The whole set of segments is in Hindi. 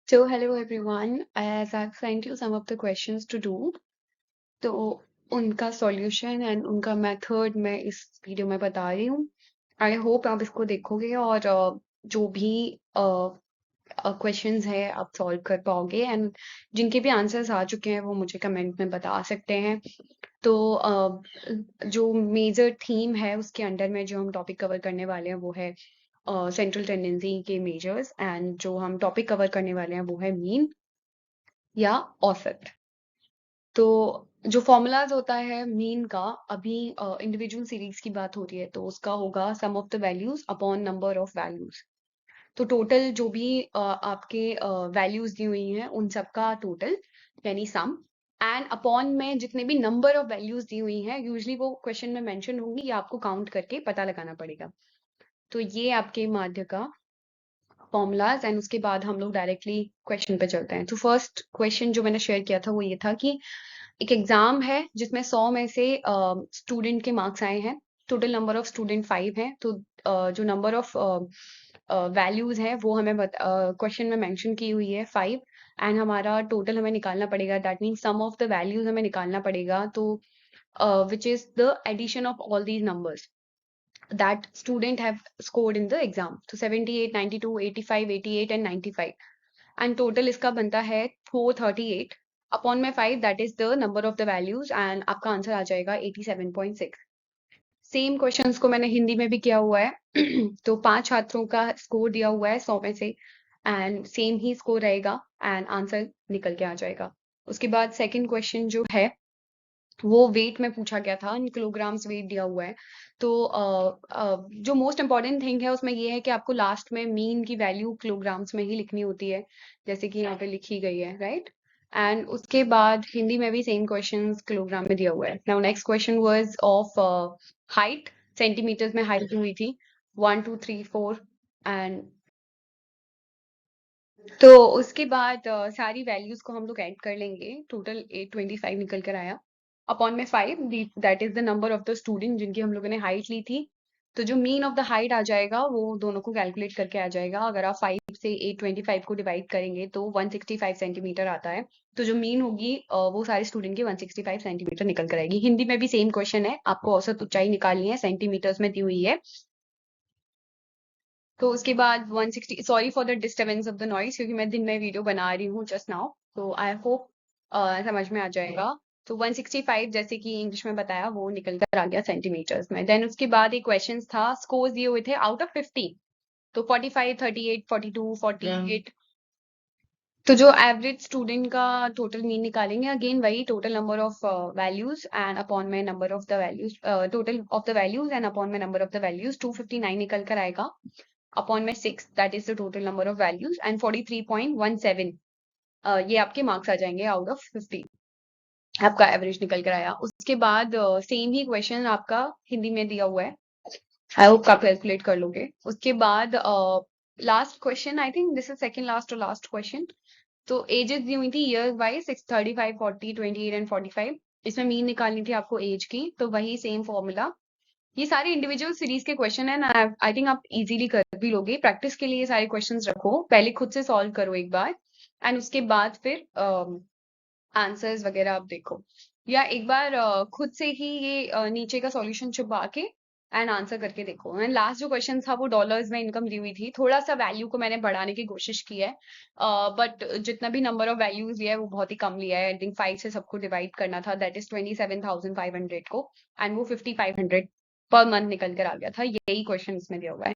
So hello everyone. As I've sent you some of the questions to do, तो उनका सॉल्यूशन एंड उनका मेथड मैं इस वीडियो में बता रही हूँ। आई होप आप इसको देखोगे और जो भी क्वेश्चंस है आप सॉल्व कर पाओगे एंड जिनके भी आंसर्स आ चुके हैं वो मुझे कमेंट में बता सकते हैं। तो जो मेजर थीम है उसके अंडर में जो हम टॉपिक कवर करने वाले हैं वो है सेंट्रल टेंडेंसी के मेजर्स एंड जो हम टॉपिक कवर करने वाले हैं वो है मीन या औसत। तो जो फॉर्मूलाज होता है मीन का, अभी इंडिविजुअल सीरीज की बात हो रही है तो उसका होगा sum of the values upon number of values. तो टोटल जो भी आपके वैल्यूज दी हुई हैं उन सबका टोटल यानी सम एंड अपॉन में जितने भी नंबर ऑफ वैल्यूज दी हुई हैं यूजली वो क्वेश्चन में मेंशन होंगी या आपको काउंट करके पता लगाना पड़ेगा। तो ये आपके माध्य का फॉर्मूलाज एंड उसके बाद हम लोग डायरेक्टली क्वेश्चन पे चलते हैं। तो फर्स्ट क्वेश्चन जो मैंने शेयर किया था वो ये था कि एक एग्जाम है जिसमें 100 में से स्टूडेंट के मार्क्स आए हैं। टोटल नंबर ऑफ स्टूडेंट 5 हैं। तो जो नंबर ऑफ वैल्यूज है वो हमें क्वेश्चन में मेंशन की हुई है 5 एंड हमारा टोटल हमें निकालना पड़ेगा। That means sum of the values हमें निकालना पड़ेगा। तो which is the addition of all these numbers that student have scored in the exam. So 78, 92, 85, 88 and 95. And total इसका बनता है 438 upon में 5 that is the number of the values and आपका आंसर आ जाएगा 87.6। सेम क्वेश्चंस को मैंने हिंदी में भी किया हुआ है तो 5 छात्रों का स्कोर दिया हुआ है 100 में से एंड सेम ही स्कोर रहेगा एंड आंसर निकल के आ जाएगा। उसके बाद सेकंड क्वेश्चन जो है वो वेट में पूछा गया था, इन किलोग्राम्स वेट दिया हुआ है। तो जो मोस्ट इम्पोर्टेंट थिंग है उसमें ये है कि आपको लास्ट में मीन की वैल्यू किलोग्राम्स में ही लिखनी होती है, जैसे कि यहाँ पे लिखी गई है, राइट। एंड उसके बाद हिंदी में भी सेम क्वेश्चन किलोग्राम में दिया हुआ है। Now next question was of height, centimetres में हाइट हुई थी 1 2 3 4 एंड तो उसके बाद सारी वैल्यूज को हम लोग ऐड कर लेंगे। टोटल 825 निकल कर आया अपॉन में 5 that is the number of the student जिनकी हम लोगों ने हाइट ली थी। तो जो मीन ऑफ द हाइट आ जाएगा वो दोनों को कैलकुलेट करके आ जाएगा। अगर आप 5 से 825 को डिवाइड करेंगे तो 165 सेंटीमीटर आता है। तो जो मीन होगी वो सारे स्टूडेंट की 165 सेंटीमीटर निकल कर आएगी। हिंदी में भी सेम क्वेश्चन है, आपको औसत ऊंचाई निकालनी है, सेंटीमीटर्स में दी हुई है। तो उसके बाद 160, sorry for the disturbance of the noise क्योंकि मैं दिन में वीडियो बना रही हूँ जस्ट नाउ। तो आई होप समझ में आ जाएगा। तो 165 जैसे कि इंग्लिश में बताया वो निकल कर आ गया सेंटीमीटर्स में। देन उसके बाद एक क्वेश्चन था, स्कोर दिए हुए थे आउट ऑफ 50। तो 45, 38, 42, 48। तो जो एवरेज स्टूडेंट का टोटल मीन निकालेंगे, अगेन वही total number of values and upon में number of the values, total of the values and upon में नंबर ऑफ द वैल्यूज 259 निकल कर आएगा अपॉन में 6 that is the total number of values and 43.17 ये आपके मार्क्स आ जाएंगे आउट ऑफ 50। आपका एवरेज निकल कर आया। उसके बाद सेम ही क्वेश्चन आपका हिंदी में दिया हुआ है, आई होप आप कैलकुलेट कर लोगे। उसके बाद last question, I think this is second last और लास्ट क्वेश्चन। तो एजेस दी हुई थी ईयर वाइज 35, 40, 28 एंड 45। इसमें मीन निकालनी थी आपको एज की, तो वही सेम फॉर्मूला। ये सारे इंडिविजुअल सीरीज के क्वेश्चन है ना, आई थिंक आप इजीली कर भी लोगे। प्रैक्टिस के लिए ये सारे क्वेश्चंस रखो, पहले खुद से सॉल्व करो एक बार एंड उसके बाद फिर आंसर्स वगैरह आप देखो, या एक बार खुद से ही ये नीचे का सॉल्यूशन छुपा के एंड आंसर करके देखो। एंड लास्ट जो क्वेश्चन था वो डॉलर्स में इनकम दी हुई थी, थोड़ा सा वैल्यू को मैंने बढ़ाने की कोशिश की है बट जितना भी नंबर ऑफ वैल्यूज लिया है वो बहुत ही कम लिया है। आई थिंक 5 से सबको डिवाइड करना था, दैट इज 27,500 को एंड वो 5,500 पर मंथ निकल कर आ गया था। यही क्वेश्चन इसमें दिया हुआ है।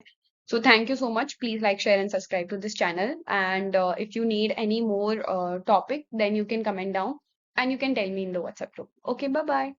So thank you so much. Please like, share and subscribe to this channel. And if you need any more topic, then you can comment down and you can tell me in the WhatsApp group. Okay, bye-bye.